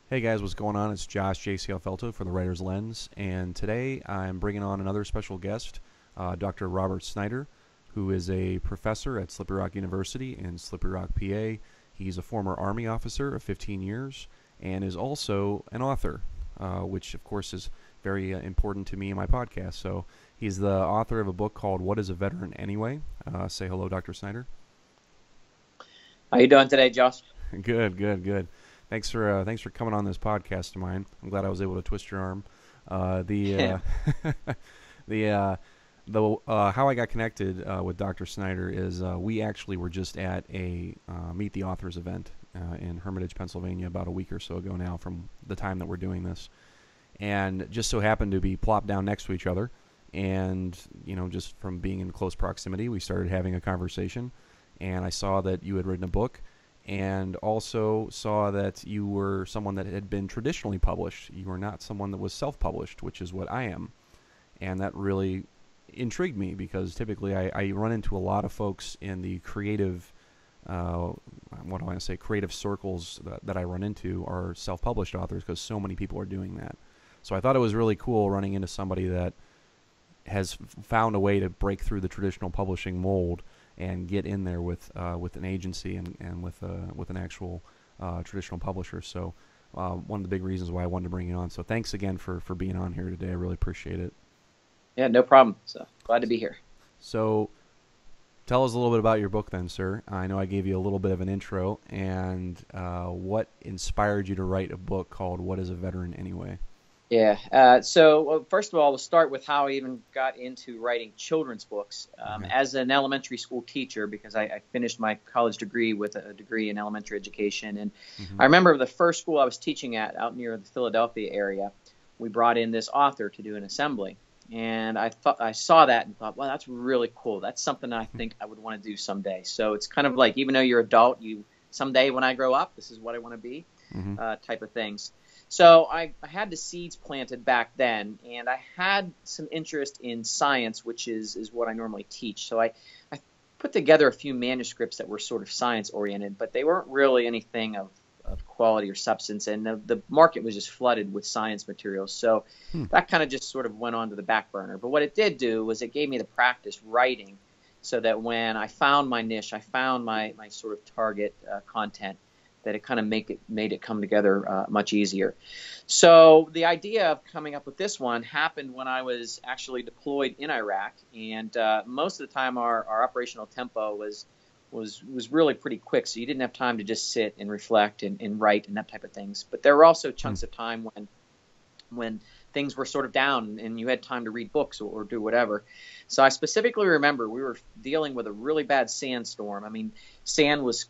Hey guys, what's going on? It's Josh JC Alfelto for the Writer's Lens, and today I'm bringing on another special guest, Dr. Robert Snyder, who is a professor at Slippery Rock University in Slippery Rock, PA. He's a former Army officer of 15 years and is also an author, which of course is very important to me in my podcast. So he's the author of a book called What is a Veteran Anyway? Say hello, Dr. Snyder. How you doing today, Josh? Good, good, good. Thanks for coming on this podcast of mine. I'm glad I was able to twist your arm. The the how I got connected with Dr. Snyder is we actually were just at a Meet the Authors event in Hermitage, Pennsylvania, about a week or so ago now from the time that we're doing this, and just so happened to be plopped down next to each other, and just from being in close proximity, we started having a conversation, and I saw that you had written a book and also saw that you were someone that had been traditionally published. You were not someone that was self-published, which is what I am. And that really intrigued me because typically I run into a lot of folks in the creative, what do I want to say, creative circles that I run into are self-published authors because so many people are doing that. So I thought it was really cool running into somebody that has found a way to break through the traditional publishing mold and get in there with an agency and with an actual traditional publisher. So one of the big reasons why I wanted to bring you on. So thanks again for being on here today. I really appreciate it. Yeah, no problem. So glad to be here. So tell us a little bit about your book then, sir. I know I gave you a little bit of an intro, and what inspired you to write a book called What is a Veteran Anyway? Yeah. Well, first of all, we'll start with how I even got into writing children's books. Okay. As an elementary school teacher, because I finished my college degree with a degree in elementary education. And I remember the first school I was teaching at out near the Philadelphia area, we brought in this author to do an assembly. And I saw that and thought, wow, that's really cool. That's something I think I would want to do someday. So it's kind of like, even though you're an adult, someday when I grow up, this is what I want to be, type of things. So I had the seeds planted back then, and I had some interest in science, which is what I normally teach. So I put together a few manuscripts that were sort of science-oriented, but they weren't really anything of quality or substance, and the market was just flooded with science materials. So that kind of just sort of went on to the back burner. But what it did do was it gave me the practice writing so that when I found my niche, I found my sort of target content, that it kind of made it come together much easier. So the idea of coming up with this one happened when I was actually deployed in Iraq, and most of the time our operational tempo was really pretty quick, so you didn't have time to just sit and reflect and write and that type of things. But there were also chunks of time when things were sort of down and you had time to read books or do whatever. So I specifically remember we were dealing with a really bad sandstorm. I mean, sand was,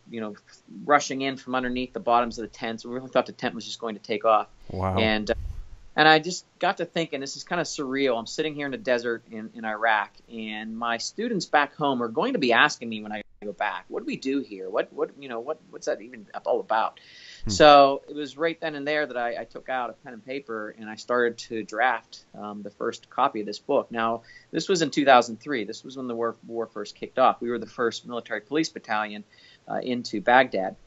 rushing in from underneath the bottoms of the tents. We really thought the tent was just going to take off. Wow. And I just got to thinking, this is kind of surreal. I'm sitting here in the desert in Iraq, and my students back home are going to be asking me when I go back, what do we do here? What's that even all about? So it was right then and there that I took out a pen and paper and I started to draft the first copy of this book. Now, this was in 2003. This was when the war first kicked off. We were the first military police battalion into Baghdad.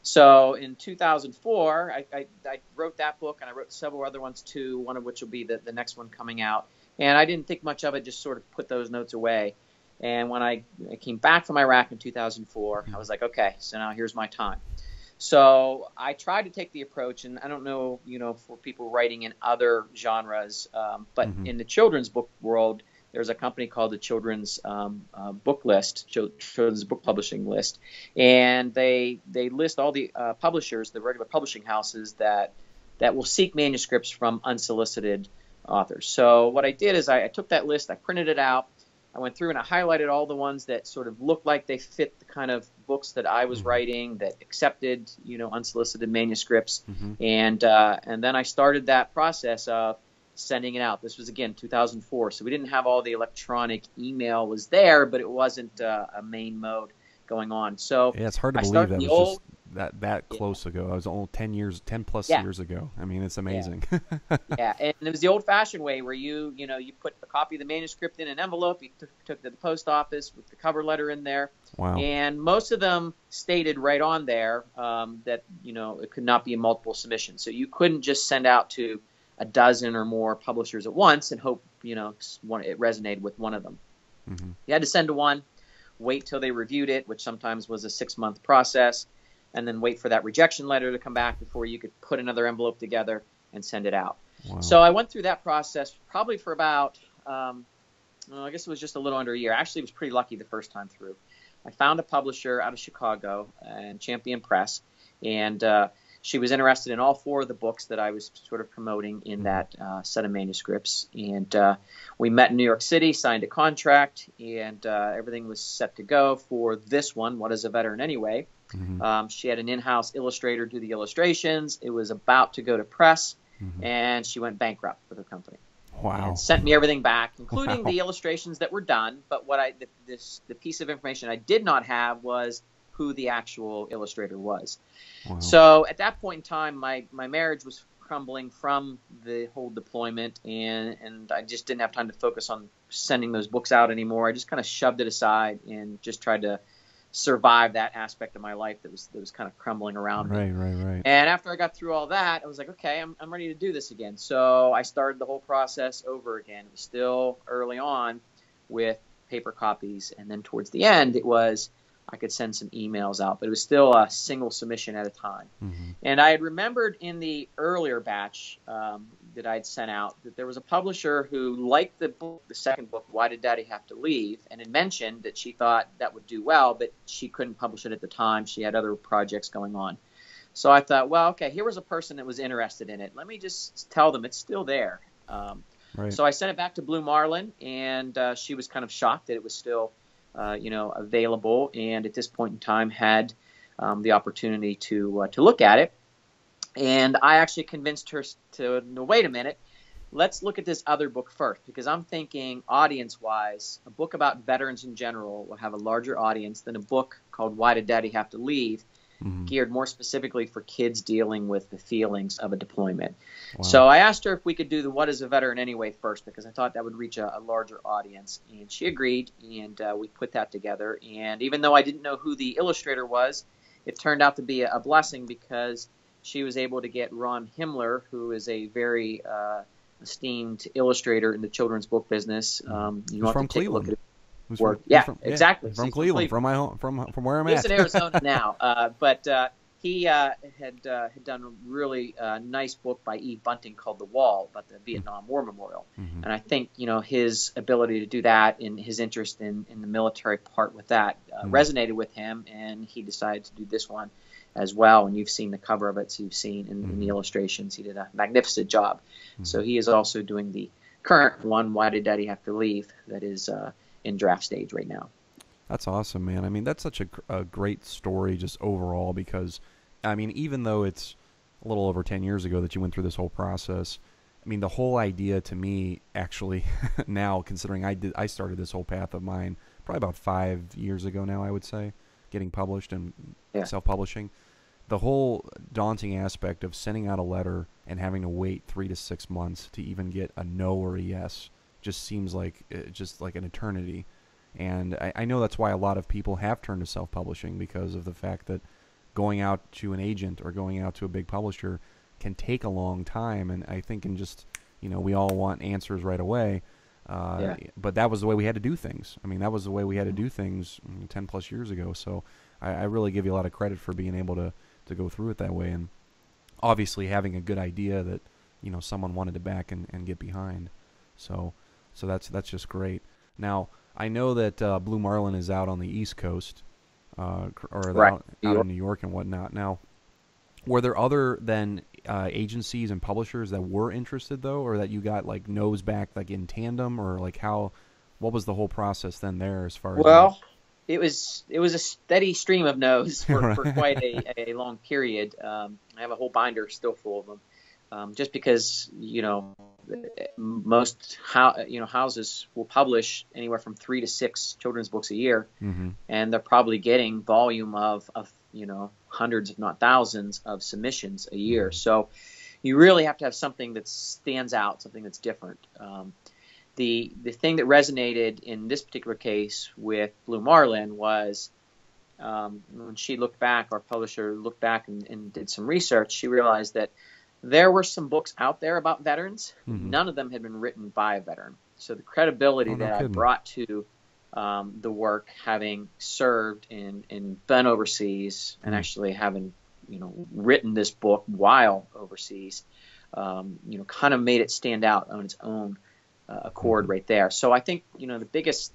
So in 2004, I wrote that book, and I wrote several other ones too, one of which will be the next one coming out. And I didn't think much of it, just sort of put those notes away. And when I came back from Iraq in 2004, I was like, okay, so now here's my time. So I tried to take the approach, and I don't know, for people writing in other genres, but in the children's book world, there's a company called the Children's Book List, Children's Book Publishing List, and they list all the publishers, the regular publishing houses that will seek manuscripts from unsolicited authors. So what I did is I took that list, I printed it out, I went through and I highlighted all the ones that sort of looked like they fit the kind of books that I was writing, that accepted, unsolicited manuscripts, and then I started that process of sending it out. This was, again, 2004, so we didn't have all the electronic email was there, but it wasn't a main mode going on. So yeah, it's hard to I believe that started was just that close ago. I was only 10 plus years ago. I mean, it's amazing. Yeah, and it was the old-fashioned way where you put a copy of the manuscript in an envelope, you took it to the post office with the cover letter in there, Wow. And most of them stated right on there that, it could not be a multiple submission. So you couldn't just send out to a dozen or more publishers at once and hope, it resonated with one of them. Mm-hmm. You had to send to one, wait till they reviewed it, which sometimes was a 6-month process, and then wait for that rejection letter to come back before you could put another envelope together and send it out. Wow. So I went through that process probably for about, I guess it was just a little under a year. Actually, it was pretty lucky the first time through. I found a publisher out of Chicago, and Champion Press, and she was interested in all 4 of the books that I was sort of promoting in that set of manuscripts. And we met in New York City, signed a contract, and everything was set to go for this one, What is a Veteran Anyway? Mm-hmm. She had an in-house illustrator do the illustrations. It was about to go to press, Mm-hmm. and she went bankrupt with her company. Wow. And sent me everything back, including Wow. the illustrations that were done. But the piece of information I did not have was who the actual illustrator was. Wow. So at that point in time, my marriage was crumbling from the whole deployment, and I just didn't have time to focus on sending those books out anymore. I just kind of shoved it aside and just tried to survive that aspect of my life that was kind of crumbling around me. Right. And after I got through all that, I was like, okay, I'm ready to do this again. So I started the whole process over again. It was still early on with paper copies, and then towards the end, it was I could send some emails out, but it was still a single submission at a time. Mm-hmm. And I had remembered in the earlier batch that I'd sent out that there was a publisher who liked the book, the second book, Why Did Daddy Have to Leave? And had mentioned that she thought that would do well, but she couldn't publish it at the time. She had other projects going on. So I thought, well, okay, here was a person that was interested in it. Let me just tell them it's still there. Right. So I sent it back to Blue Marlin, and she was kind of shocked that it was still available, and at this point in time had the opportunity to look at it. And I actually convinced her to, no, wait a minute, let's look at this other book first, because I'm thinking audience-wise, a book about veterans in general will have a larger audience than a book called Why Did Daddy Have to Leave? Mm-hmm. Geared more specifically for kids dealing with the feelings of a deployment. Wow. So I asked her if we could do the What is a Veteran Anyway first, because I thought that would reach a larger audience. And she agreed, and we put that together. And even though I didn't know who the illustrator was, it turned out to be a blessing, because she was able to get Ron Himmler, who is a very esteemed illustrator in the children's book business. You want from to take Cleveland. a look at work. Exactly. From He's Cleveland, from my home, from where I'm He's at. in Arizona now, but he had done a really nice book by E. Bunting called The Wall, about the Vietnam War Memorial. Mm-hmm. And I think his ability to do that and his interest in the military part with that resonated with him, and he decided to do this one as well. And you've seen the cover of it, so you've seen in the illustrations. He did a magnificent job. Mm-hmm. So he is also doing the current one, Why Did Daddy Have to Leave? That is in draft stage right now. That's awesome, man. I mean, that's such a great story just overall, because, I mean, even though it's a little over 10 years ago that you went through this whole process, I mean, the whole idea to me, actually, now, considering I started this whole path of mine probably about 5 years ago now, I would say, getting published and self-publishing. The whole daunting aspect of sending out a letter and having to wait 3 to 6 months to even get a no or a yes just seems like an eternity. And I know that's why a lot of people have turned to self-publishing, because of the fact that going out to an agent or going out to a big publisher can take a long time. And I think we all want answers right away. But that was the way we had to do things. I mean, that was the way we had to do things 10 plus years ago. So I really give you a lot of credit for being able to go through it that way. And obviously having a good idea that, someone wanted to back and get behind. So that's just great. Now, I know that Blue Marlin is out on the East Coast, or out in New York and whatnot. Now, were there other than agencies and publishers that were interested, though, or that you got like no's back like in tandem, or like what was the whole process then there as far as? Well, it was a steady stream of no's for quite a long period. I have a whole binder still full of them, just because most houses will publish anywhere from 3 to 6 children's books a year, mm-hmm. and they're probably getting volume of hundreds, if not thousands, of submissions a year. So you really have to have something that stands out, something that's different. The thing that resonated in this particular case with Blue Marlin was when she looked back, our publisher looked back and did some research, she realized that there were some books out there about veterans. Mm-hmm. None of them had been written by a veteran. So the Oh, credibility no that I kidding. brought to the work, having served and been overseas, and Hmm. actually having written this book while overseas, kind of made it stand out on its own accord Mm-hmm. right there. So I think the biggest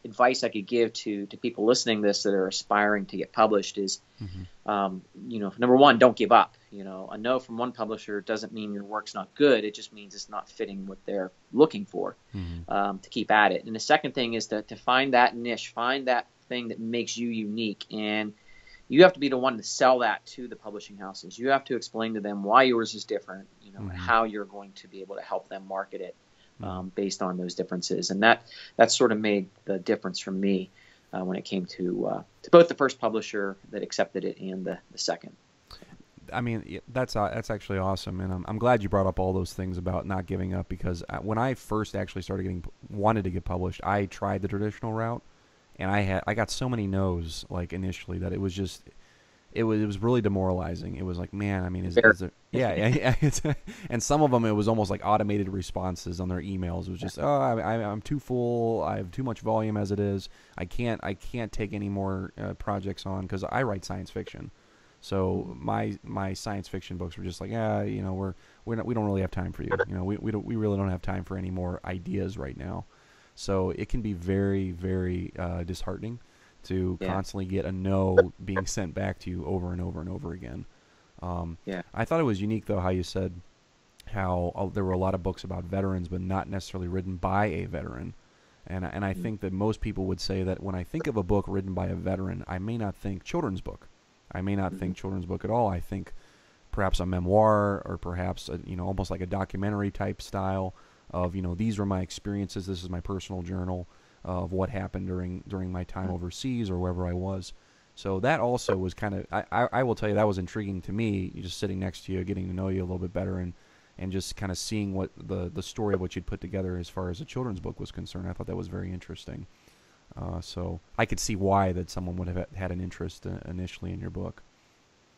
advice I could give to people listening to this that are aspiring to get published is, Mm-hmm. number one, don't give up. A no from one publisher doesn't mean your work's not good. It just means it's not fitting what they're looking for, Mm-hmm. to keep at it. And the second thing is to find that niche, find that thing that makes you unique. And you have to be the one to sell that to the publishing houses. You have to explain to them why yours is different, and Mm-hmm. how you're going to be able to help them market it Mm-hmm. based on those differences. And that sort of made the difference for me when it came to both the first publisher that accepted it and the second. I mean, that's actually awesome, and I'm glad you brought up all those things about not giving up, because when I first actually wanted to get published, I tried the traditional route, and I got so many no's like initially that it was really demoralizing. It was like, man, I mean, Very, is there? Yeah, yeah, yeah. And some of them, it was almost like automated responses on their emails. It was just, oh, I'm too full. I have too much volume as it is. I can't take any more projects on, because I write science fiction. So my science fiction books were just like, yeah, we don't really have time for you. We really don't have time for any more ideas right now. So it can be very, very disheartening to yeah, constantly get a no being sent back to you over and over and over again. yeah, I thought it was unique, though, how you said how there were a lot of books about veterans, but not necessarily written by a veteran. And I think that most people would say that when I think of a book written by a veteran, I may not think children's book. I may not think children's book at all. I think perhaps a memoir, or perhaps almost like a documentary type style of, these were my experiences. This is my personal journal of what happened during my time overseas or wherever I was. So that also was kind of, I will tell you, that was intriguing to me, just sitting next to you, getting to know you a little bit better, and just kind of seeing what the story of what you'd put together as far as a children's book was concerned. I thought that was very interesting. So I could see why that someone would have had an interest initially in your book.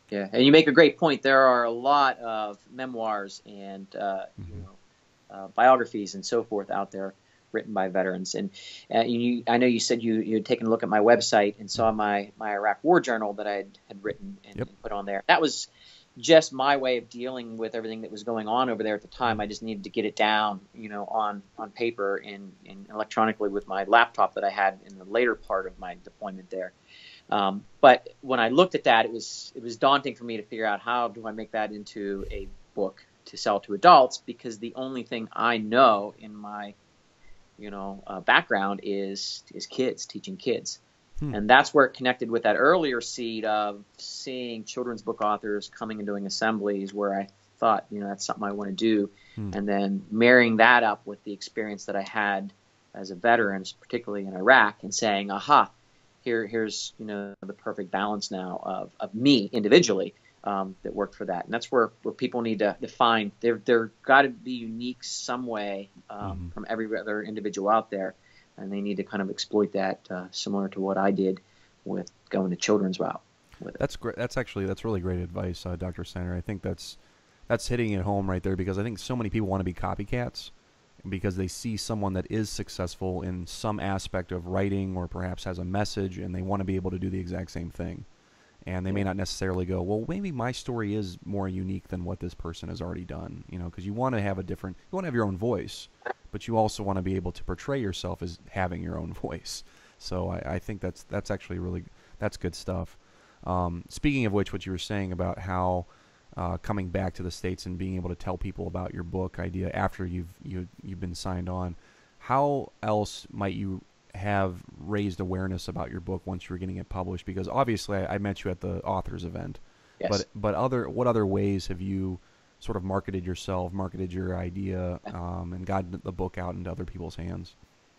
yeah. And you make a great point. There are a lot of memoirs and Mm-hmm. biographies and so forth out there written by veterans. And I know you said you had taken a look at my website and saw my Iraq War Journal that I had written Yep. and put on there. That was just my way of dealing with everything that was going on over there at the time. I just needed to get it down, on paper and electronically with my laptop that I had in the later part of my deployment there. But when I looked at that, it was daunting for me to figure out, how do I make that into a book to sell to adults, because the only thing I know in my background is kids, teaching kids. Hmm. And that's where it connected with that earlier seed of seeing children's book authors coming and doing assemblies, where I thought, that's something I want to do. Hmm. And then marrying that up with the experience that I had as a veteran, particularly in Iraq, and saying, aha, here's the perfect balance now of me individually, that worked for that. And that's where people need to find, they're got to be unique some way Mm-hmm. from every other individual out there. And they need to kind of exploit that, similar to what I did with going the children's route with it. That's great. That's really great advice, Dr. Snyder. I think that's hitting it home right there, because I think so many people want to be copycats because they see someone that is successful in some aspect of writing, or perhaps has a message, and they want to be able to do the exact same thing. And they may not necessarily go, well, maybe my story is more unique than what this person has already done, because you want to have you want to have your own voice, but you also want to be able to portray yourself as having your own voice. So I think that's actually that's good stuff. Speaking of which, what you were saying about how coming back to the States and being able to tell people about your book idea after you've been signed on, how else might you have raised awareness about your book once you were getting it published? Because obviously I met you at the authors event, Yes. but what other ways have you sort of marketed yourself, marketed your idea, and gotten the book out into other people's hands?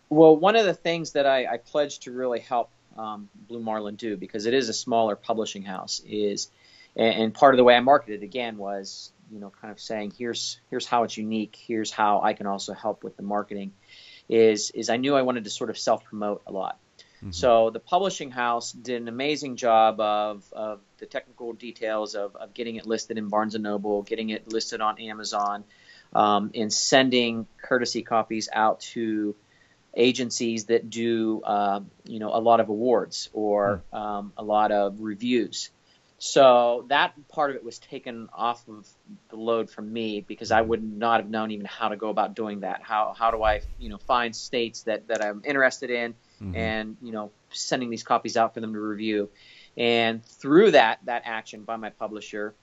Well, one of the things that I pledged to really help Blue Marlin do, because it is a smaller publishing house, is, and part of the way I marketed again was, kind of saying, here's how it's unique. Here's how I can also help with the marketing. Is I knew I wanted to sort of self-promote a lot. So the publishing house did an amazing job of the technical details of getting it listed in Barnes & Noble, getting it listed on Amazon, and sending courtesy copies out to agencies that do, a lot of awards or a lot of reviews. So that part of it was taken off of the load from me, because I would not have known even how to go about doing that. How do I, find states that I'm interested in, and, sending these copies out for them to review. And through that action by my publisher,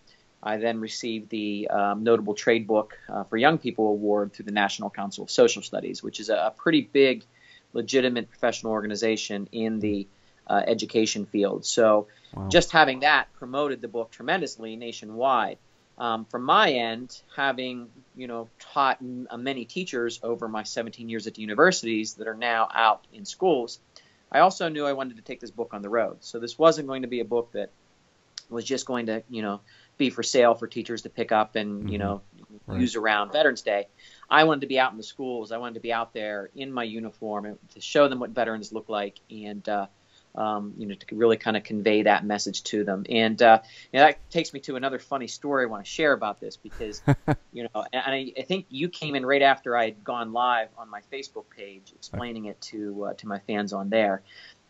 I then received the Notable Trade Book for Young People Award through the National Council of Social Studies, which is a pretty big, legitimate professional organization in the education field. So just having that promoted the book tremendously nationwide. From my end, having taught many teachers over my 17 years at the universities that are now out in schools, I also knew I wanted to take this book on the road. So this wasn't going to be a book that was just going to be for sale for teachers to pick up and use around Veterans Day. I wanted to be out in the schools. I wanted to be out there in my uniform and to show them what veterans look like, and to really kind of convey that message to them. And that takes me to another funny story I want to share about this, because, and I think you came in right after I had gone live on my Facebook page explaining it to my fans on there.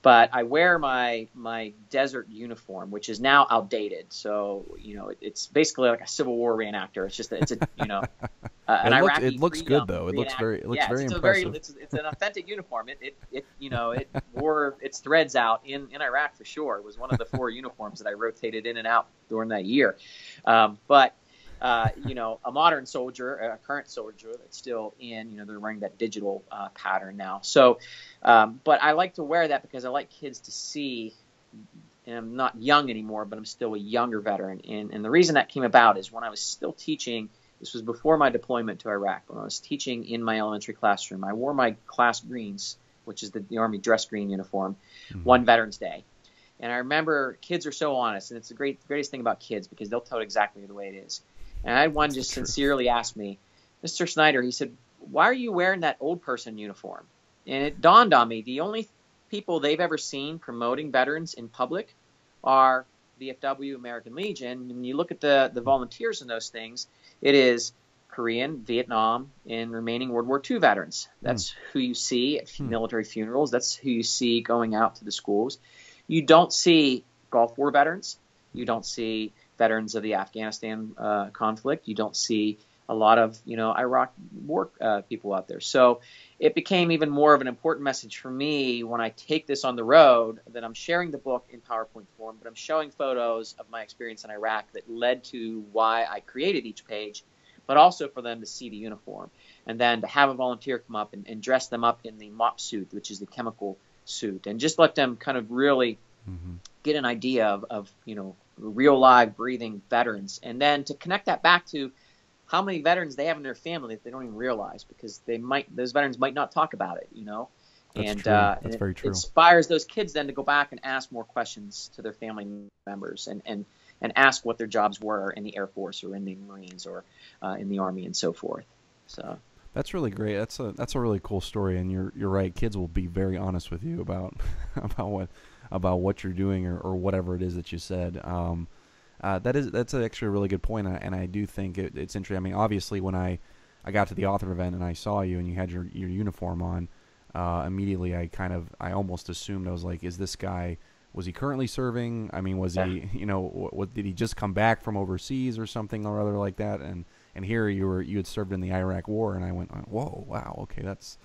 But I wear my desert uniform, which is now outdated. So, it's basically like a Civil War reenactor. It's just an Iraqi. It looks good though. It looks very impressive. It's an authentic uniform. It wore its threads out in Iraq for sure. It was one of the 4 uniforms that I rotated in and out during that year. But a modern soldier, a current soldier that's still in, they're wearing that digital pattern now. So, but I like to wear that because I like kids to see, and I'm not young anymore, but I'm still a younger veteran. And the reason that came about is when I was still teaching, this was before my deployment to Iraq, when I was teaching in my elementary classroom, I wore my class greens, which is the Army dress green uniform, one Veterans Day. And I remember kids are so honest, and it's the greatest thing about kids, because they'll tell it exactly the way it is. And I had one just sincerely ask me, Mr. Snyder, he said, why are you wearing that old person uniform? And it dawned on me, the only people they've ever seen promoting veterans in public are VFW, American Legion. And you look at the volunteers in those things, it is Korean, Vietnam, and remaining World War II veterans. That's who you see at military funerals. That's who you see going out to the schools. You don't see Gulf War veterans. You don't see veterans of the Afghanistan conflict. You don't see a lot of, Iraq war people out there. So it became even more of an important message for me when I take this on the road, that I'm sharing the book in PowerPoint form, but I'm showing photos of my experience in Iraq that led to why I created each page, but also for them to see the uniform. And then to have a volunteer come up and dress them up in the MOP suit, which is the chemical suit, and just let them kind of really get an idea of real live breathing veterans, and then to connect that back to how many veterans they have in their family that they don't even realize, because those veterans might not talk about it, That's true. That's very true. It inspires those kids then to go back and ask more questions to their family members, and ask what their jobs were in the Air Force or in the Marines or in the Army and so forth. So that's really great. That's a really cool story, and you're right. Kids will be very honest with you about what you're doing or whatever it is that you said. That's actually a really good point, and I do think it's interesting. I mean, obviously, when I got to the author event and I saw you and you had your uniform on, immediately I almost assumed, I was like, is this guy, was he currently serving? I mean, was he, did he just come back from overseas or something or other like that? And here you had served in the Iraq War, and I went, whoa, wow, okay, that's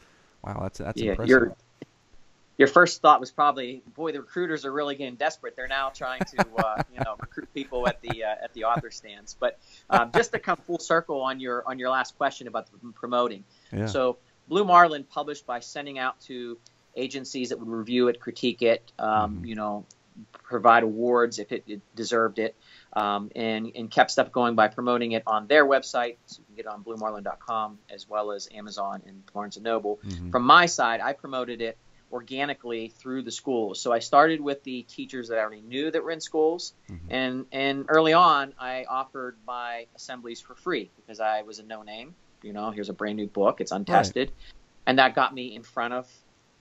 impressive. Your first thought was probably, boy, the recruiters are really getting desperate. They're now trying to, recruit people at the author stands. But just to come full circle on your last question about the promoting. Yeah. So Blue Marlin published by sending out to agencies that would review it, critique it, provide awards if it deserved it, and kept stuff going by promoting it on their website. So you can get it on bluemarlin.com as well as Amazon and Barnes & Noble. From my side, I promoted it organically through the schools. So I started with the teachers that I already knew that were in schools, and early on I offered my assemblies for free because I was a no-name. Here's a brand new book, it's untested, and that got me in front of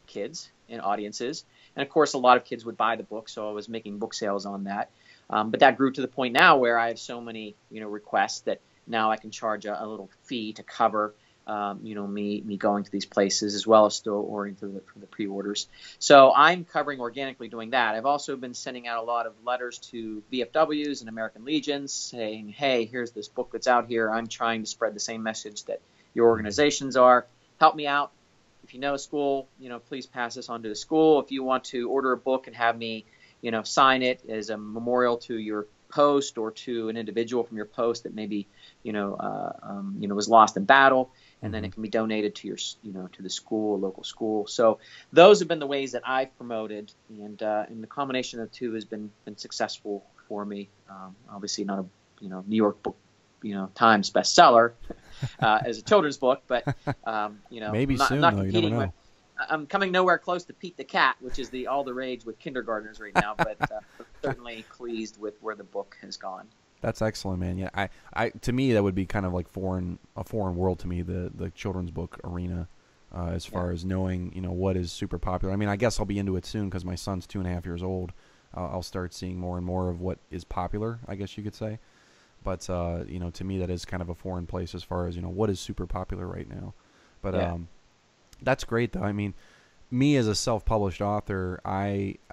kids and audiences. And of course, a lot of kids would buy the book, so I was making book sales on that. But that grew to the point now where I have so many, requests that now I can charge a little fee to cover, me going to these places, as well as still ordering for the pre-orders. So I'm covering organically doing that. I've also been sending out a lot of letters to VFWs and American Legions saying, hey, here's this book that's out here. I'm trying to spread the same message that your organizations are. Help me out. If you know a school, please pass this on to the school. If you want to order a book and have me, sign it as a memorial to your post or to an individual from your post that maybe, was lost in battle, and then it can be donated to your, to the school, local school. So those have been the ways that I've promoted, and the combination of the two has been successful for me. Obviously not a, New York book, Times bestseller as a children's book, but maybe soon, though. You never know. I'm coming nowhere close to Pete the Cat, which is all the rage with kindergartners right now, but certainly pleased with where the book has gone. That's excellent, man. Yeah, I to me that would be kind of like a foreign world to me, the children's book arena, as far as knowing what is super popular. I mean, I guess I'll be into it soon because my son's 2.5 years old. I'll start seeing more and more of what is popular, I guess you could say. But to me that is kind of a foreign place as far as what is super popular right now. But that's great, though. I mean, me as a self-published author,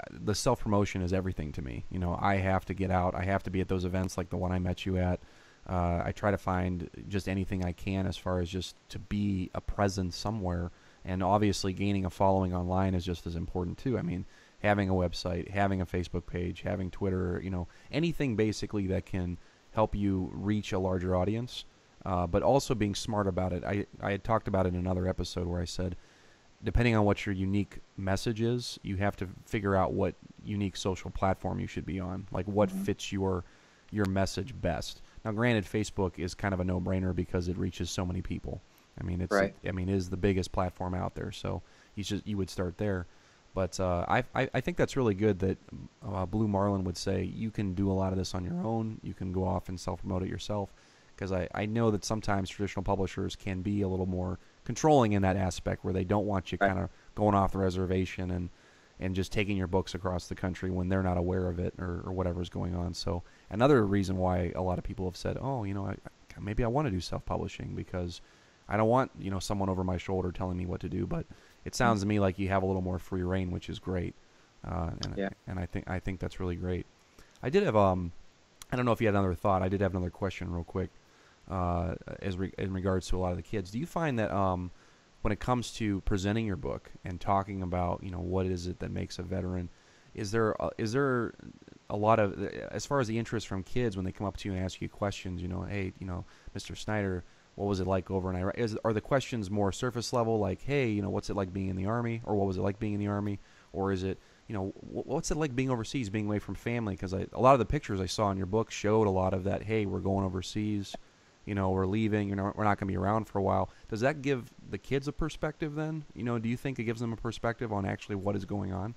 the self-promotion is everything to me. I have to get out. I have to be at those events like the one I met you at. I try to find just anything I can as far as just to be a presence somewhere. And obviously gaining a following online is just as important, too. I mean, having a website, having a Facebook page, having Twitter, anything basically that can help you reach a larger audience. But also being smart about it. I had talked about it in another episode where I said, depending on what your unique message is, you have to figure out what unique social platform you should be on, like what fits your message best. Now, granted, Facebook is kind of a no-brainer because it reaches so many people. I mean, it is the biggest platform out there, so you would start there. But I think that's really good that Blue Marlin would say you can do a lot of this on your own. You can go off and self-promote it yourself. Because I know that sometimes traditional publishers can be a little more controlling in that aspect where they don't want you kind of going off the reservation and just taking your books across the country when they're not aware of it or whatever's going on. So another reason why a lot of people have said, maybe I want to do self-publishing because I don't want someone over my shoulder telling me what to do. But it sounds to me like you have a little more free reign, which is great. And I think that's really great. I did have I don't know if you had another thought. I did have another question real quick. In regards to a lot of the kids, do you find that when it comes to presenting your book and talking about what is it that makes a veteran, is there a lot of, as far as the interest from kids when they come up to you and ask you questions, hey, Mr. Snyder, what was it like over in Iraq? Are the questions more surface level, like, hey, what's it like being in the Army, or what was it like being in the Army, or is it what's it like being overseas, being away from family? Because a lot of the pictures I saw in your book showed a lot of that. Hey, we're going overseas. We're leaving, we're not going to be around for a while. Does that give the kids a perspective then? Do you think it gives them a perspective on actually what is going on?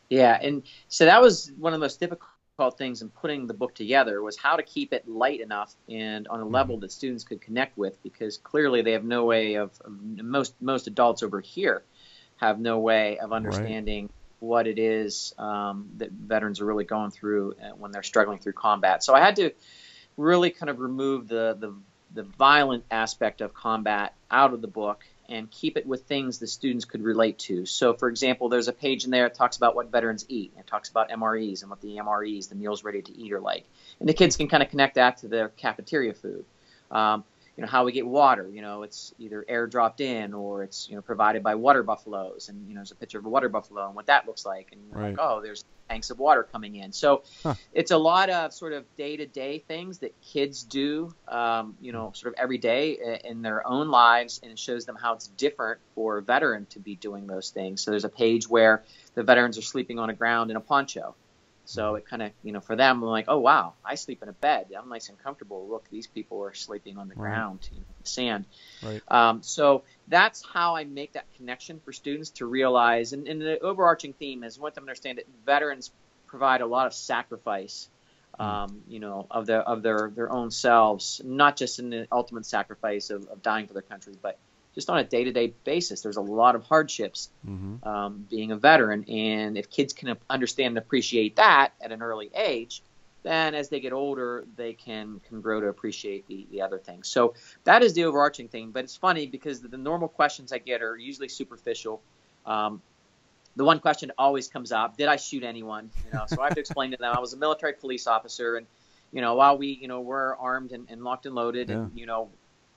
Yeah, and so that was one of the most difficult things in putting the book together was how to keep it light enough and on a level that students could connect with, because clearly they have no way of most adults over here have no way of understanding what it is that veterans are really going through when they're struggling through combat. So I had to really kind of remove the violent aspect of combat out of the book and keep it with things the students could relate to. So, for example, there's a page in there that talks about what veterans eat. It talks about MREs and what the MREs, the meals ready to eat, are like. And the kids can kind of connect that to their cafeteria food. How we get water, it's either airdropped in or it's, provided by water buffaloes. And, there's a picture of a water buffalo and what that looks like. And you're like, oh, there's tanks of water coming in. So it's a lot of sort of day-to-day things that kids do, sort of every day in their own lives. And it shows them how it's different for a veteran to be doing those things. So there's a page where the veterans are sleeping on a ground in a poncho. So it kind of, for them, I'm like, oh, wow, I sleep in a bed. I'm nice and comfortable. Look, these people are sleeping on the ground, in the sand. Right. So that's how I make that connection for students to realize. And the overarching theme is, I want them to understand that veterans provide a lot of sacrifice, of their own selves, not just in the ultimate sacrifice of dying for their country, but just on a day-to-day basis. There's a lot of hardships being a veteran, and if kids can understand and appreciate that at an early age, then as they get older, they can grow to appreciate the other things. So that is the overarching thing. But it's funny because the normal questions I get are usually superficial. The one question always comes up: did I shoot anyone? So I have to explain to them I was a military police officer, and while we were armed and locked and loaded, and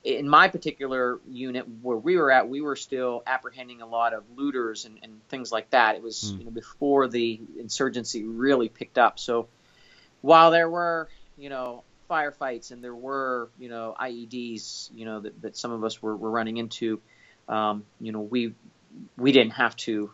in my particular unit where we were at, we were still apprehending a lot of looters and things like that. It was before the insurgency really picked up. So while there were, firefights and there were, IEDs, that some of us were running into, we didn't have to,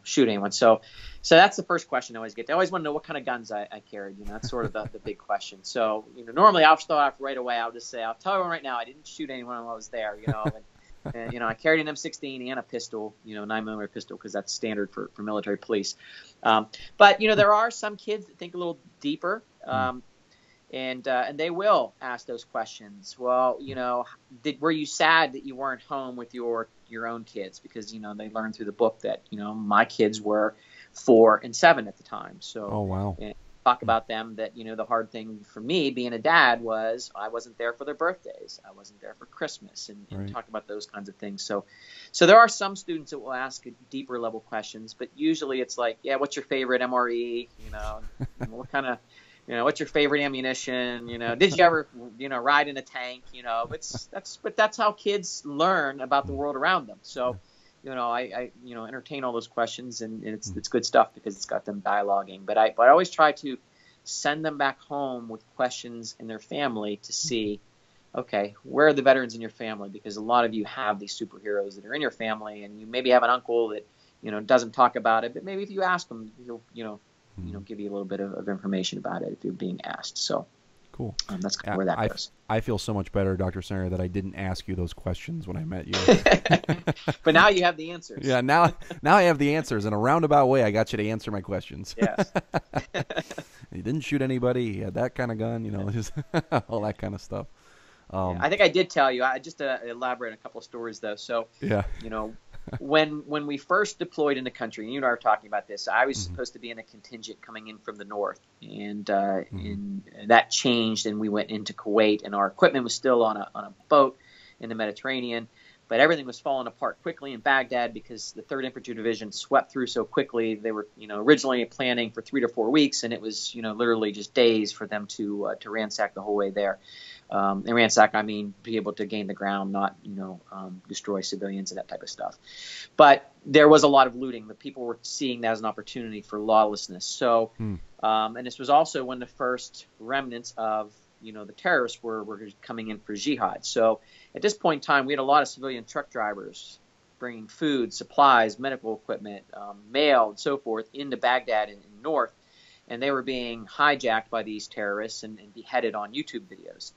shoot anyone. So that's the first question I always get. They always want to know what kind of guns I carried. That's sort of the big question. So, normally I'll start off right away. I'll just say, I'll tell everyone right now, I didn't shoot anyone while I was there, and, I carried an M16 and a pistol, 9mm pistol, because that's standard for military police. But, there are some kids that think a little deeper, and they will ask those questions. Well, were you sad that you weren't home with your own kids? Because, they learned through the book that, my kids were 4 and 7 at the time. So, oh, wow. And talk about them that, the hard thing for me being a dad was I wasn't there for their birthdays. I wasn't there for Christmas, and right. Talk about those kinds of things. So there are some students that will ask deeper level questions, but usually it's like, yeah, what's your favorite MRE? What kind of, what's your favorite ammunition? Did you ever, ride in a tank? But that's how kids learn about the world around them. So, I entertain all those questions, and it's good stuff because it's got them dialoguing. But I always try to send them back home with questions in their family to see, okay, where are the veterans in your family? Because a lot of you have these superheroes that are in your family, and you maybe have an uncle that, doesn't talk about it, but maybe if you ask them, he'll, give you a little bit of information about it if you're being asked. So cool. That's kind of where that goes. I feel so much better, Dr. Snyder, that I didn't ask you those questions when I met you. But now you have the answers. Yeah, now I have the answers. In a roundabout way, I got you to answer my questions. Yes. He didn't shoot anybody. He had that kind of gun, just all that kind of stuff. I think I did tell you. I just elaborate on a couple of stories, though. So, yeah. When we first deployed in the country, and you and I were talking about this, I was supposed to be in a contingent coming in from the north, and that changed, and we went into Kuwait, and our equipment was still on a boat in the Mediterranean, but everything was falling apart quickly in Baghdad because the 3rd Infantry Division swept through so quickly. They were, originally planning for 3 to 4 weeks, and it was, literally just days for them to ransack the whole way there. And ransack, I mean, be able to gain the ground, not, destroy civilians and that type of stuff. But there was a lot of looting. The people were seeing that as an opportunity for lawlessness. So, and this was also when the first remnants of, the terrorists were coming in for jihad. So at this point in time, we had a lot of civilian truck drivers bringing food, supplies, medical equipment, mail, and so forth into Baghdad and north. And they were being hijacked by these terrorists and beheaded on YouTube videos.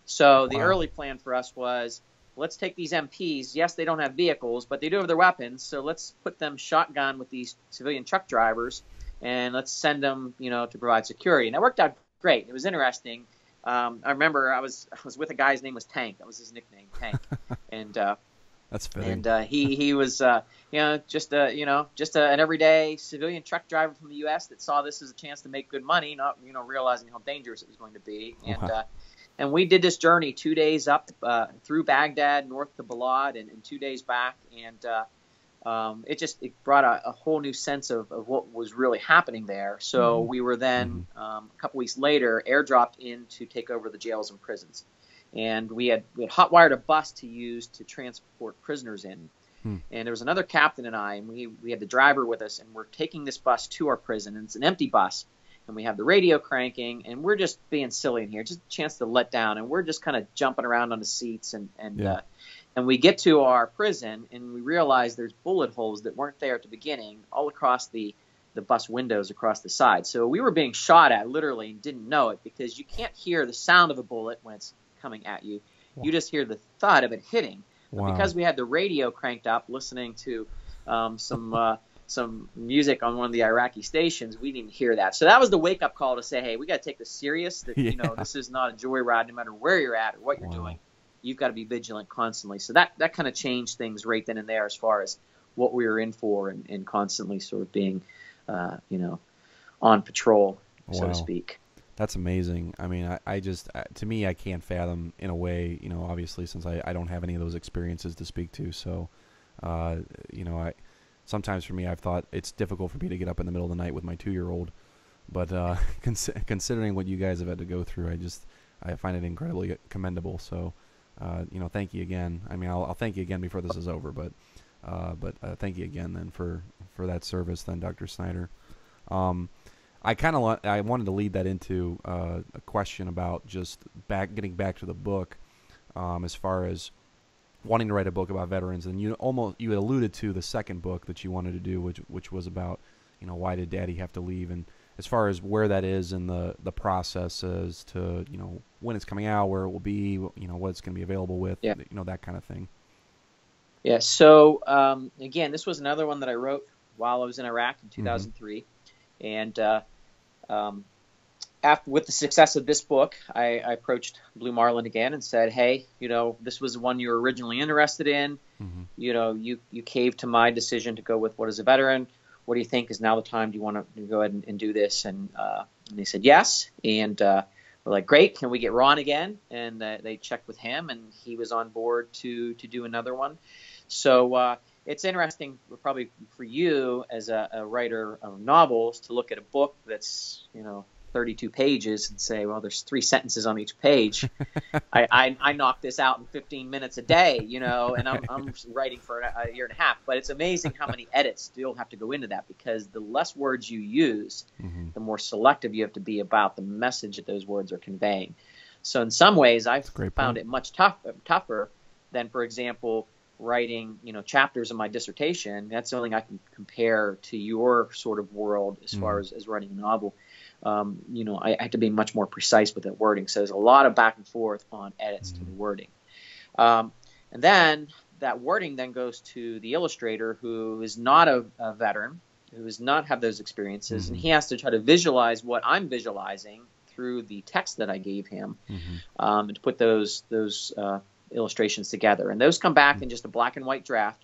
So the early plan for us was, let's take these MPs. Yes, they don't have vehicles, but they do have their weapons. So let's put them shotgun with these civilian truck drivers, and let's send them, to provide security. And that worked out great. It was interesting. I remember I was with a guy. His name was Tank. That was his nickname, Tank. And that's fitting. And he was just an everyday civilian truck driver from the U.S. that saw this as a chance to make good money, not realizing how dangerous it was going to be. And we did this journey 2 days up through Baghdad, north to Balad, and 2 days back. And it brought a whole new sense of what was really happening there. So we were then, a couple weeks later, airdropped in to take over the jails and prisons. And we had hot-wired a bus to use to transport prisoners in. And there was another captain and I, and we had the driver with us, and we're taking this bus to our prison. And it's an empty bus. And we have the radio cranking, and we're just being silly in here, just a chance to let down. And we're just kind of jumping around on the seats. And we get to our prison, and we realize there's bullet holes that weren't there at the beginning all across the bus windows across the side. So we were being shot at, literally, and didn't know it because you can't hear the sound of a bullet when it's coming at you. Wow. You just hear the thud of it hitting. Wow. But because we had the radio cranked up, listening to some music on one of the Iraqi stations, we didn't hear that. So that was the wake-up call to say, hey, we got to take this serious, that this is not a joyride no matter where you're at or what you're doing. you've got to be vigilant constantly. So that kind of changed things right then and there as far as what we were in for, and constantly sort of being, on patrol, so to Wow. speak. That's amazing. I mean, I just, to me, I can't fathom in a way, obviously, since I don't have any of those experiences to speak to. So, uh, sometimes for me, I've thought it's difficult for me to get up in the middle of the night with my 2-year-old. But considering what you guys have had to go through, I find it incredibly commendable. So, thank you again. I mean, I'll thank you again before this is over, but thank you again then for that service, then, Dr. Snyder. I wanted to lead that into a question about just getting back to the book, as far as wanting to write a book about veterans, and you alluded to the second book that you wanted to do, which was about, why did Daddy have to leave, and as far as where that is in the process as to, when it's coming out, where it will be, what it's going to be available with, Yeah. That kind of thing. Yeah. So again, this was another one that I wrote while I was in Iraq in 2003, and after, with the success of this book, I approached Blue Marlin again and said, "Hey, this was the one you were originally interested in. You caved to my decision to go with What is a Veteran. What do you think is now the time? Do you want to go ahead and do this?" And they said yes. And we're like, "Great, can we get Ron again?" And they checked with him, and he was on board to do another one. So it's interesting, probably for you as a writer of novels, to look at a book that's 32 pages and say, well, there's 3 sentences on each page. I knock this out in 15 minutes a day, and I'm writing for a year and a half. But it's amazing how many edits still have to go into that, because the less words you use, the more selective you have to be about the message that those words are conveying. So in some ways, I've found it much tougher than, for example, writing chapters of my dissertation. That's the only thing I can compare to your sort of world as far as writing a novel. I have to be much more precise with that wording. So there's a lot of back and forth on edits to the wording. And then that wording then goes to the illustrator, who is not a veteran, who does not have those experiences, and he has to try to visualize what I'm visualizing through the text that I gave him, and to put those illustrations together. And those come back in just a black and white draft.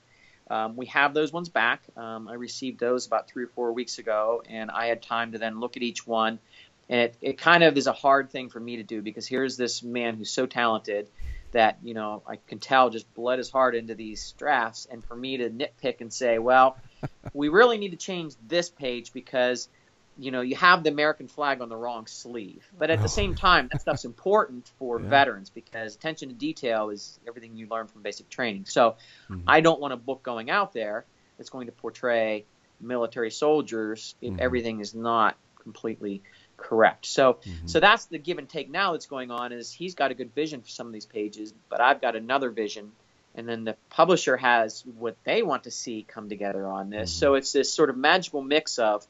We have those ones back. I received those about 3 or 4 weeks ago, and I had time to then look at each one. And it kind of is a hard thing for me to do, because here's this man who's so talented that, I can tell just bled his heart into these drafts. And for me to nitpick and say, well, we really need to change this page because, you have the American flag on the wrong sleeve. But at the same time, that stuff's important for veterans, because attention to detail is everything you learn from basic training. So I don't want a book going out there that's going to portray military soldiers if everything is not completely correct. So that's the give and take now that's going on. Is he's got a good vision for some of these pages, but I've got another vision, and then the publisher has what they want to see come together on this. So it's this sort of magical mix of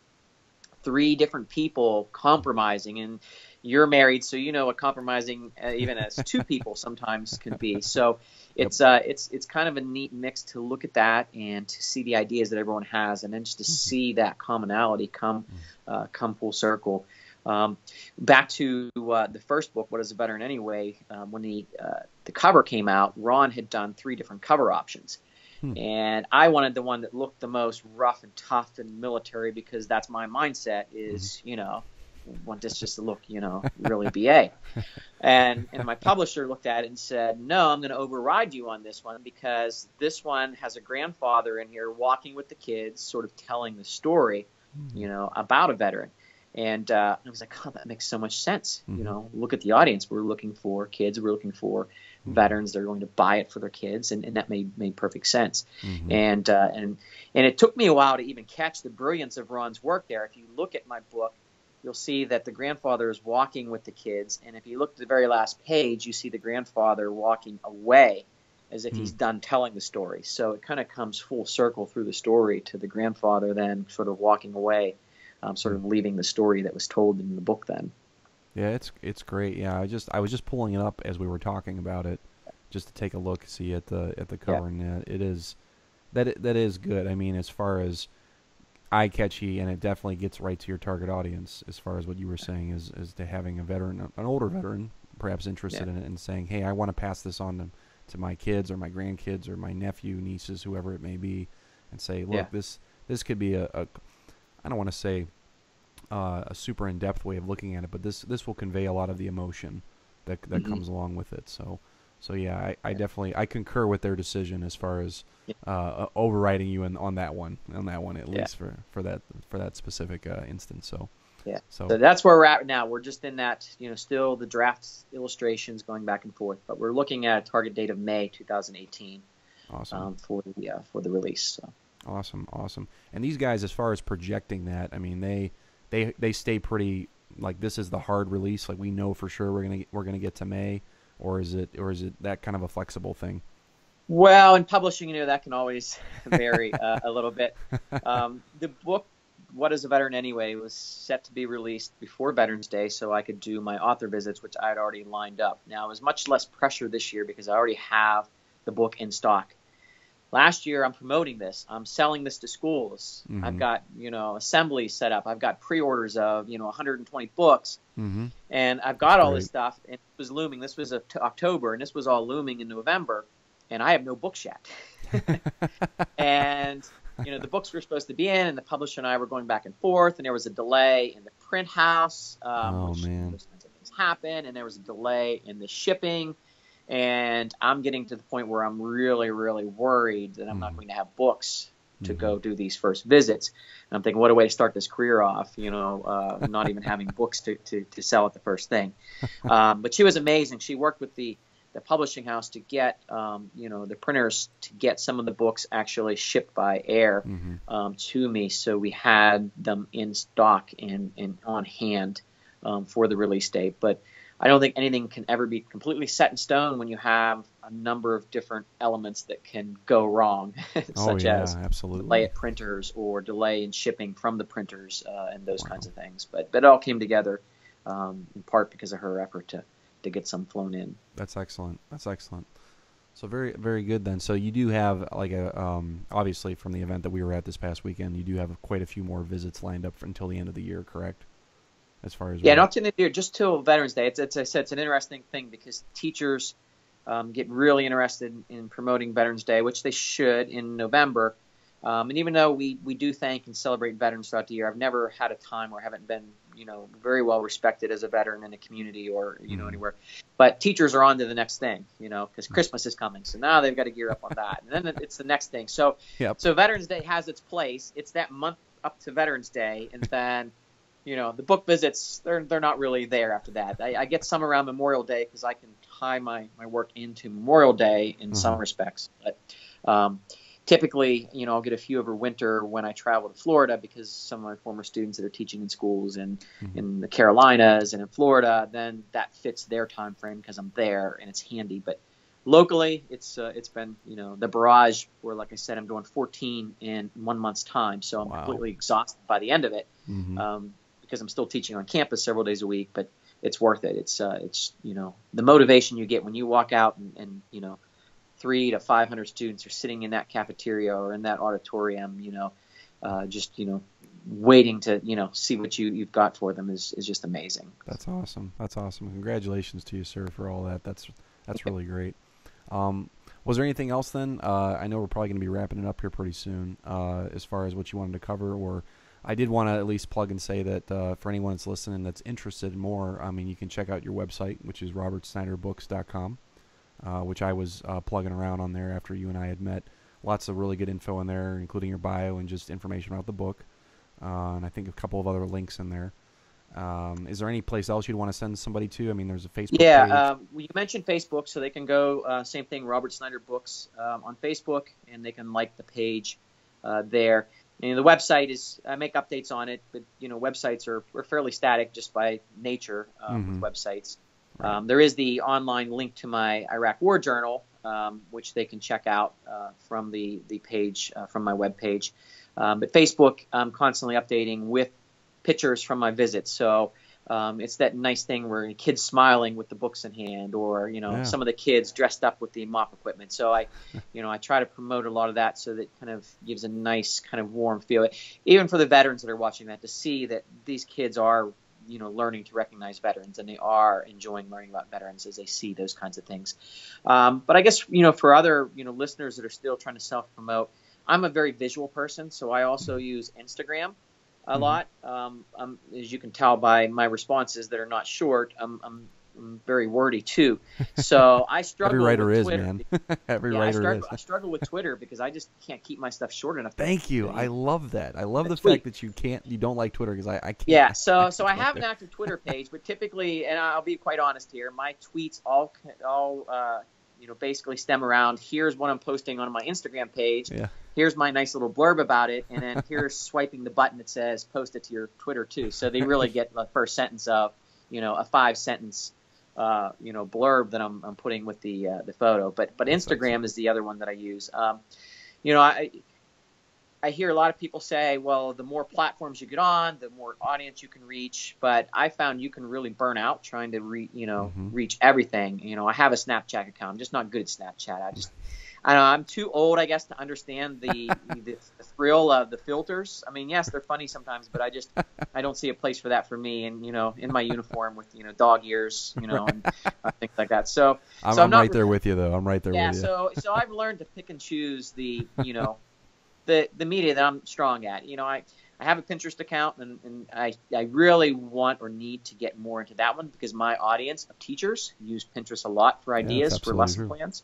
3 different people compromising, and you're married, so you know what compromising even as 2 people sometimes can be. So it's kind of a neat mix to look at that and to see the ideas that everyone has, and then just to see that commonality come full circle. Back to the first book, What is a Veteran Anyway? When the cover came out, Ron had done 3 different cover options. And I wanted the one that looked the most rough and tough and military, because that's my mindset is, want this just to look, really BA. And my publisher looked at it and said, no, I'm going to override you on this one, because this one has a grandfather in here walking with the kids, sort of telling the story, about a veteran. And I was like, oh, that makes so much sense. Look at the audience. We're looking for kids. We're looking for veterans. They're going to buy it for their kids. And that made perfect sense. And it took me a while to even catch the brilliance of Ron's work there. If you look at my book, you'll see that the grandfather is walking with the kids. And if you look at the very last page, you see the grandfather walking away as if he's done telling the story. So it kind of comes full circle through the story to the grandfather then sort of walking away. Sort of leaving the story that was told in the book then. Yeah, it's great. Yeah, I was just pulling it up as we were talking about it, just to take a look, see at the cover, and it is that is good. I mean, as far as eye catchy, and it definitely gets right to your target audience. As far as what you were saying is to having a veteran, an older veteran, perhaps interested in it, and saying, hey, I want to pass this on my kids or my grandkids or my nephew, nieces, whoever it may be, and say, Yeah. look, this could be a I don't want to say a super in-depth way of looking at it, but this will convey a lot of the emotion that comes along with it. So yeah, I definitely I concur with their decision as far as overriding you on that one at least for that specific instance. Yeah. So So that's where we're at now. We're just in that, still the draft illustrations going back and forth, but we're looking at a target date of May 2018 awesome. for the release. So. Awesome. And these guys, as far as projecting that, I mean, they stay pretty like this is the hard release. Like we know for sure we're gonna get to May, or is it that kind of a flexible thing? Well, in publishing, that can always vary a little bit. The book, What is a Veteran Anyway, was set to be released before Veterans Day so I could do my author visits, which I had already lined up. Now, it was much less pressure this year because I already have the book in stock. Last year, I'm promoting this. I'm selling this to schools. Mm-hmm. I've got, assemblies set up. I've got pre-orders of, 120 books. Mm-hmm. And I've got all this stuff. And it was looming. This was October, and this was all looming in November. And I have no books yet. And, the books were supposed to be in, and the publisher and I were going back and forth, and there was a delay in the print house. Which man. those kinds of things happen, and there was a delay in the shipping. And I'm getting to the point where I'm really, really worried that I'm not going to have books to go do these first visits. And I'm thinking, what a way to start this career off, not even having books to sell at the first thing. But she was amazing. She worked with the publishing house to get, the printers to get some of the books actually shipped by air to me. So we had them in stock and on hand for the release date. But I don't think anything can ever be completely set in stone when you have a number of different elements that can go wrong, such as absolutely. delay at printers or delay in shipping from the printers and those kinds of things. But it all came together in part because of her effort to get some flown in. That's excellent. So very, very good then. So you do have like obviously from the event that we were at this past weekend, you do have quite a few more visits lined up until the end of the year, correct? As far as not to the end of the year, just till Veterans Day. It's I said, it's an interesting thing because teachers get really interested in promoting Veterans Day, which they should in November. And even though we do thank and celebrate veterans throughout the year, I've never had a time where I haven't been very well respected as a veteran in the community or anywhere. But teachers are on to the next thing, because Christmas is coming, so now they've got to gear up on that, and then it's the next thing. So So Veterans Day has its place. It's that month up to Veterans Day, and then. The book visits, they're not really there after that. I get some around Memorial Day because I can tie my work into Memorial Day in some respects. But typically, I'll get a few over winter when I travel to Florida because some of my former students that are teaching in schools in the Carolinas and in Florida, then that fits their time frame because I'm there and it's handy. But locally, it's been, the barrage where, like I said, I'm doing 14 in 1 month's time. So I'm completely exhausted by the end of it. Because I'm still teaching on campus several days a week, but it's worth it. It's the motivation you get when you walk out and 300 to 500 students are sitting in that cafeteria or in that auditorium, just waiting to see what you've got for them is just amazing. That's awesome. Congratulations to you, sir, for all that. That's really great. Was there anything else then? I know we're probably going to be wrapping it up here pretty soon. As far as what you wanted to cover, or I did want to at least plug and say that for anyone that's listening that's interested more, I mean, you can check out your website, which is robertsnyderbooks.com, which I was plugging around on there after you and I had met. Lots of really good info in there, including your bio and just information about the book. And I think a couple of other links in there. Is there any place else you'd want to send somebody to? I mean, there's a Facebook page. You mentioned Facebook, so they can go, same thing, Robert Snyder Books on Facebook, and they can like the page there. And the website is, I make updates on it, but, websites are fairly static just by nature with websites. Right. There is the online link to my Iraq War Journal, which they can check out from the page, from my webpage. But Facebook, I'm constantly updating with pictures from my visits. So it's that nice thing where kids smiling with the books in hand, or some of the kids dressed up with the mop equipment. So I try to promote a lot of that, so that kind of gives a nice kind of warm feel, even for the veterans that are watching that, to see that these kids are learning to recognize veterans, and they are enjoying learning about veterans as they see those kinds of things. But I guess, for other, listeners that are still trying to self-promote, I'm a very visual person, so I also use Instagram a lot. As you can tell by my responses that are not short, I'm very wordy too. So I struggle Every writer with is, Twitter. man. Every Yeah, writer is. I struggle with Twitter because I just can't keep my stuff short enough. Thank you. I love that. I love the tweet. fact that you don't like Twitter, because I can't. Yeah, so I have an active Twitter page, but typically, and I'll be quite honest here, my tweets all basically stem around, here's what I'm posting on my Instagram page. Yeah. Here's my nice little blurb about it, and then here's swiping the button that says post it to your Twitter too. So they really get the first sentence of, a 5-sentence blurb that I'm putting with the photo. But Instagram is the other one that I use. I hear a lot of people say, well, the more platforms you get on, the more audience you can reach. But I found you can really burn out trying to reach everything. I have a Snapchat account. I'm just not good at Snapchat. I know I'm too old, I guess, to understand the thrill of the filters. I mean, yes, they're funny sometimes, but I don't see a place for that for me. And in my uniform with dog ears, and things like that. So I'm right there with you, though. I'm right there with you. Yeah. So I've learned to pick and choose the media that I'm strong at. I have a Pinterest account, and I really want or need to get more into that one because my audience of teachers use Pinterest a lot for ideas for lesson plans.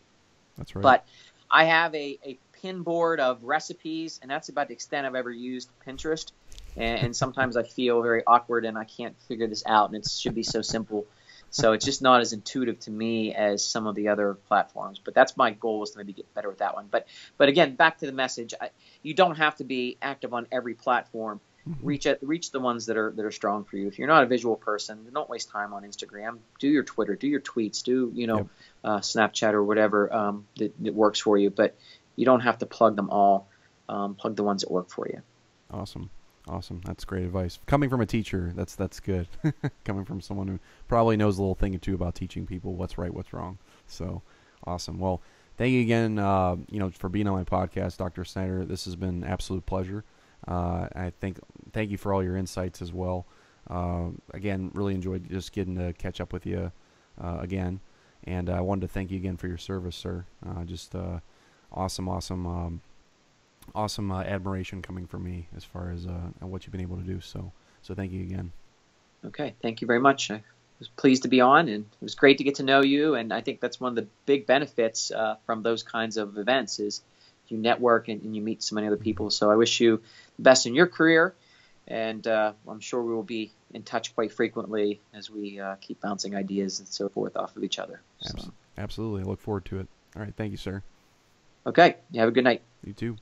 That's right. But I have a pin board of recipes, and that's about the extent I've ever used Pinterest. And sometimes I feel very awkward and I can't figure this out, and it should be so simple. So it's just not as intuitive to me as some of the other platforms. But that's my goal, is to maybe get better with that one. But again, back to the message, you don't have to be active on every platform. Reach the ones that are strong for you. If you're not a visual person, don't waste time on Instagram. Do your Twitter, do your tweets, do Snapchat or whatever that works for you. But you don't have to plug them all. Plug the ones that work for you. Awesome. That's great advice. Coming from a teacher, that's good. Coming from someone who probably knows a little thing or two about teaching people what's right, what's wrong. So awesome. Well, thank you again, for being on my podcast, Dr. Snyder. This has been an absolute pleasure. Thank you for all your insights as well. Again, really enjoyed just getting to catch up with you again. And I wanted to thank you again for your service, sir. Awesome admiration coming from me as far as what you've been able to do. So thank you again. Okay, thank you very much. I was pleased to be on, and it was great to get to know you. And I think that's one of the big benefits from those kinds of events is you network and you meet so many other people. So I wish you the best in your career, and I'm sure we will be in touch quite frequently as we keep bouncing ideas and so forth off of each other. Absolutely. I look forward to it. All right. Thank you, sir. Okay. You have a good night. You too.